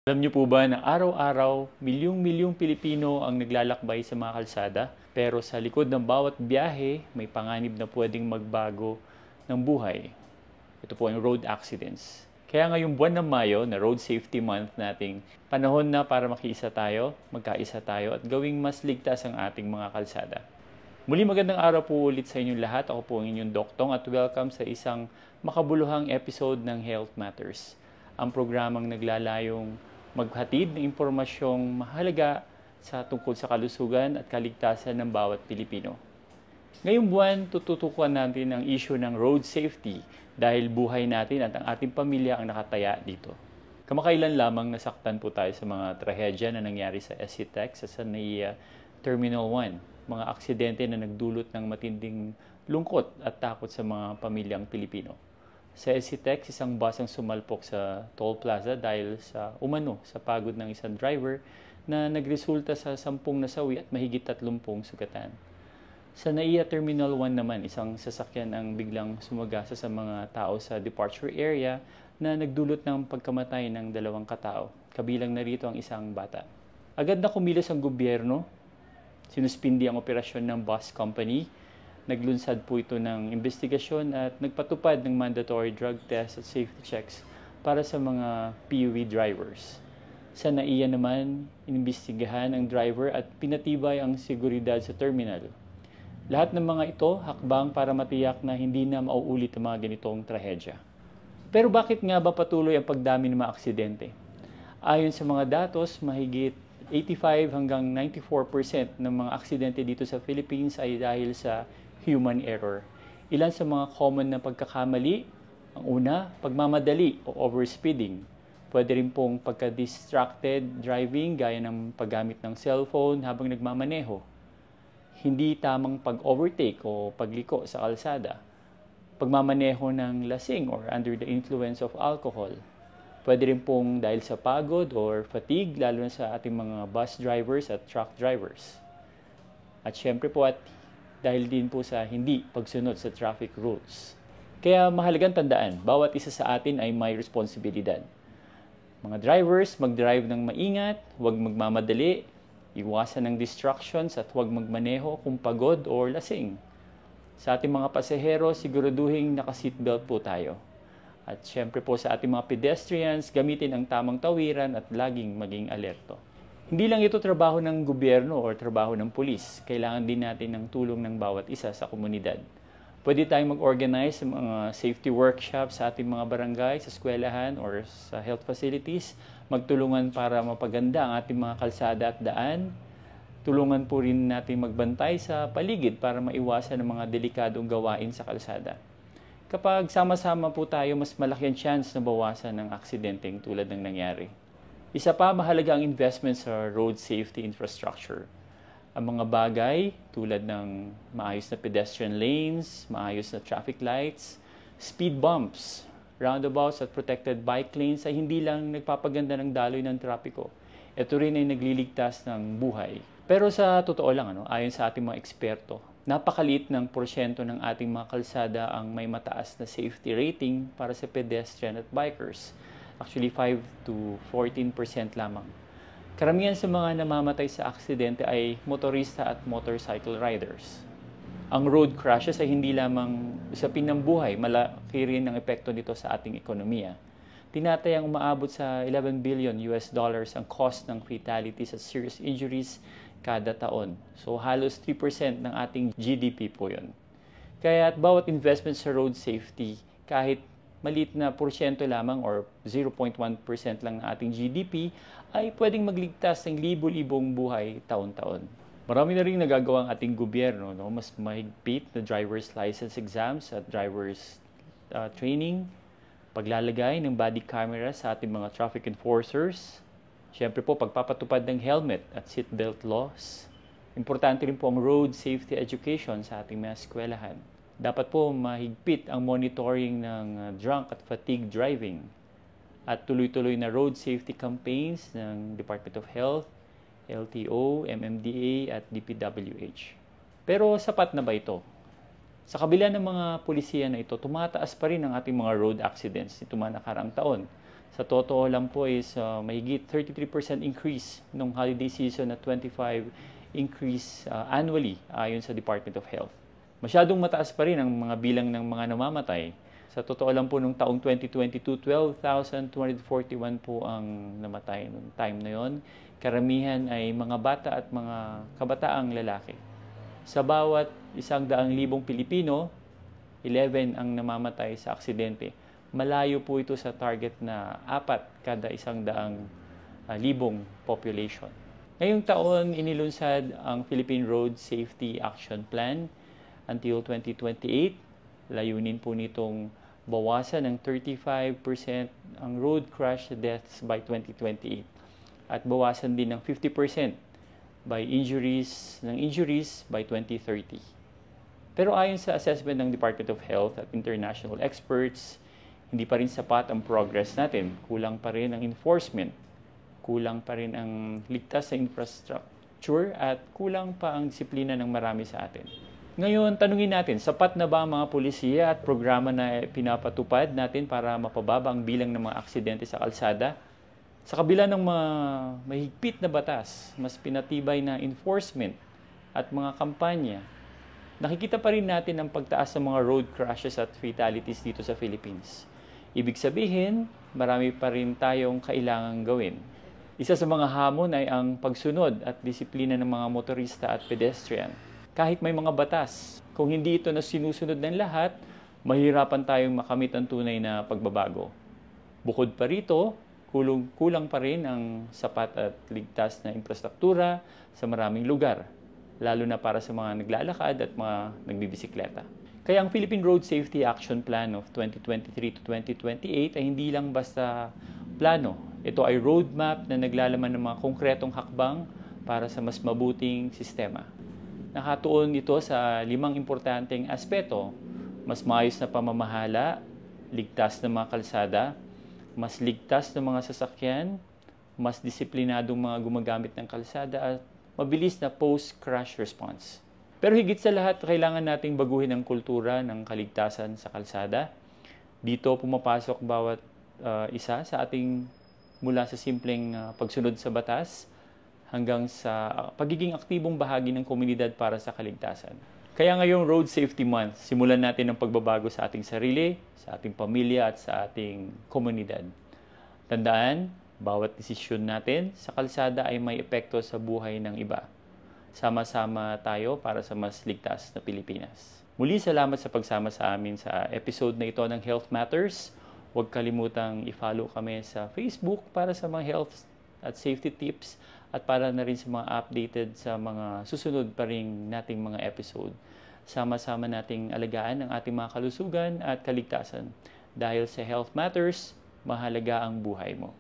Alam niyo po ba na araw-araw, milyong-milyong Pilipino ang naglalakbay sa mga kalsada? Pero sa likod ng bawat biyahe, may panganib na pwedeng magbago ng buhay. Ito po ang road accidents. Kaya ngayong buwan ng Mayo na Road Safety Month nating panahon na para makiisa tayo, magkaisa tayo at gawing mas ligtas ang ating mga kalsada. Muli magandang araw po ulit sa inyong lahat. Ako po ang inyong Doktong at welcome sa isang makabuluhang episode ng Health Matters. Ang programang naglalayong maghatid ng impormasyong mahalaga tungkol sa kalusugan at kaligtasan ng bawat Pilipino. Ngayong buwan, tututukan natin ang issue ng road safety dahil buhay natin at ang ating pamilya ang nakataya dito. Kamakailan lamang nasaktan po tayo sa mga trahedya na nangyari sa SCTEX sa Sanaya Terminal 1, mga aksidente na nagdulot ng matinding lungkot at takot sa mga pamilyang Pilipino. Sa SCTEX, isang bus ang sumalpok sa toll plaza dahil sa pagod ng isang driver na nagresulta sa 10 nasawi at mahigit 30 sugatan. Sa NAIA Terminal 1 naman, isang sasakyan ang biglang sumagasa sa mga tao sa departure area na nagdulot ng pagkamatay ng 2 katao. Kabilang na rito ang isang bata. Agad na kumilos ang gobyerno, sinuspindi ang operasyon ng bus company. Naglunsad po ito ng investigasyon at nagpatupad ng mandatory drug test at safety checks para sa mga PUV drivers. Sa NAIA naman, inimbestigahan ang driver at pinatibay ang seguridad sa terminal. Lahat ng mga ito, hakbang para matiyak na hindi na mauulit ang mga ganitong trahedya. Pero bakit nga ba patuloy ang pagdami ng mga aksidente? Ayon sa mga datos, mahigit 85 hanggang 94% ng mga aksidente dito sa Philippines ay dahil sa human error. Ilan sa mga common na pagkakamali? Ang una, pagmamadali o overspeeding. Pwede rin pong pagka-distracted driving gaya ng paggamit ng cellphone habang nagmamaneho. Hindi tamang pag-overtake o pagliko sa kalsada. Pagmamaneho ng lasing or under the influence of alcohol. Pwede rin pong dahil sa pagod or fatigue, lalo na sa ating mga bus drivers at truck drivers. At syempre po dahil din po sa hindi pagsunod sa traffic rules. Kaya mahalagang tandaan, bawat isa sa atin ay may responsibilidad. Mga drivers, mag-drive ng maingat, huwag magmamadali, iwasan ng distractions at huwag magmaneho kung pagod or lasing. Sa ating mga pasahero, siguraduhin naka-seatbelt po tayo. At syempre po sa ating mga pedestrians, gamitin ang tamang tawiran at laging maging alerto. Hindi lang ito trabaho ng gobyerno o trabaho ng pulis. Kailangan din natin ng tulong ng bawat isa sa komunidad. Pwede tayong mag-organize sa mga safety workshops sa ating mga barangay, sa eskwelahan or sa health facilities. Magtulungan para mapaganda ang ating mga kalsada at daan. Tulungan po rin natin magbantay sa paligid para maiwasan ang mga delikadong gawain sa kalsada. Kapag sama-sama po tayo, mas malaki ang chance na bawasan ng aksidenteng tulad ng nangyari. Isa pa, mahalaga ang investment sa road safety infrastructure. Ang mga bagay tulad ng maayos na pedestrian lanes, maayos na traffic lights, speed bumps, roundabouts at protected bike lanes ay hindi lang nagpapaganda ng daloy ng trapiko. Ito rin ay nagliligtas ng buhay. Pero sa totoo lang, ayon sa ating mga eksperto, napakaliit ng porsyento ng ating mga kalsada ang may mataas na safety rating para sa pedestrian at bikers. Actually, 5 to 14% lamang. Karamihan sa mga namamatay sa aksidente ay motorista at motorcycle riders. Ang road crashes ay hindi lamang usapin ng buhay, malaki rin ang epekto nito sa ating ekonomiya. Tinatayang umaabot sa $11 billion ang cost ng fatalities at serious injuries kada taon. So halos 3% ng ating GDP po yun. Kaya at bawat investment sa road safety, kahit maliit na porsyento lamang or 0.1% lang ng ating GDP, ay pwedeng magligtas ng libo-libong buhay taon-taon. Marami na rin nagagawa ang ating gobyerno, mas mahigpit na driver's license exams at driver's training, paglalagay ng body camera sa ating mga traffic enforcers, siyempre po pagpapatupad ng helmet at seatbelt laws. Importante rin po ang road safety education sa ating mga eskwelahan. Dapat po mahigpit ang monitoring ng drunk at fatigue driving at tuloy-tuloy na road safety campaigns ng Department of Health, LTO, MMDA at DPWH. Pero sapat na ba ito? Sa kabila ng mga pulisiya na ito, tumataas pa rin ang ating mga road accidents nito mga nakaraang taon. Sa totoo lang po is mahigit 33% increase nung holiday season at 25 increase annually ayon sa Department of Health. Masyadong mataas pa rin ang mga bilang ng mga namamatay. Sa totoo lang po nung taong 2022, 12,241 po ang namatay noong time na yon. Karamihan ay mga bata at mga kabataang lalaki. Sa bawat 100,000 Pilipino, 11 ang namamatay sa aksidente. Malayo po ito sa target na 4 kada 100,000 population. Ngayong taon, inilunsad ang Philippine Road Safety Action Plan until 2028. Layunin po nitong bawasan ng 35% ang road crash deaths by 2028 at bawasan din ng 50% by injuries by 2030. Pero ayon sa assessment ng Department of Health at international experts, hindi pa rin sapat ang progress natin. Kulang pa rin ang enforcement, kulang pa rin ang ligtas na infrastructure at kulang pa ang disiplina ng marami sa atin. Ngayon, tanungin natin, sapat na ba ang mga pulisiya at programa na pinapatupad natin para mapababa ang bilang ng mga aksidente sa kalsada? Sa kabila ng mga mahigpit na batas, mas pinatibay na enforcement at mga kampanya, nakikita pa rin natin ang pagtaas ng mga road crashes at fatalities dito sa Philippines. Ibig sabihin, marami pa rin tayong kailangang gawin. Isa sa mga hamon ay ang pagsunod at disiplina ng mga motorista at pedestrian. Kahit may mga batas, kung hindi ito na sinusunod ng lahat, mahirapan tayong makamit ang tunay na pagbabago. Bukod pa rito, kulang pa rin ang sapat at ligtas na infrastruktura sa maraming lugar, lalo na para sa mga naglalakad at mga nagbibisikleta. Kaya ang Philippine Road Safety Action Plan of 2023 to 2028 ay hindi lang basta plano. Ito ay roadmap na naglalaman ng mga konkretong hakbang para sa mas mabuting sistema. Nakatuon ito sa 5 importanteng aspeto: mas maayos na pamamahala, ligtas na mga kalsada, mas ligtas na mga sasakyan, mas disiplinadong mga gumagamit ng kalsada at mabilis na post-crash response. Pero higit sa lahat, kailangan nating baguhin ang kultura ng kaligtasan sa kalsada. Dito pumapasok bawat isa sa ating mula sa simpleng pagsunod sa batas hanggang sa pagiging aktibong bahagi ng komunidad para sa kaligtasan. Kaya ngayong Road Safety Month, simulan natin ang pagbabago sa ating sarili, sa ating pamilya at sa ating komunidad. Tandaan, bawat desisyon natin sa kalsada ay may epekto sa buhay ng iba. Sama-sama tayo para sa mas ligtas na Pilipinas. Muli, salamat sa pagsama sa amin sa episode na ito ng Health Matters. Huwag kalimutang i-follow kami sa Facebook para sa mga health at safety tips at para na rin sa mga updated sa mga susunod pa rin nating mga episode. Sama-sama nating alagaan ang ating mga kalusugan at kaligtasan. Dahil sa Health Matters, mahalaga ang buhay mo.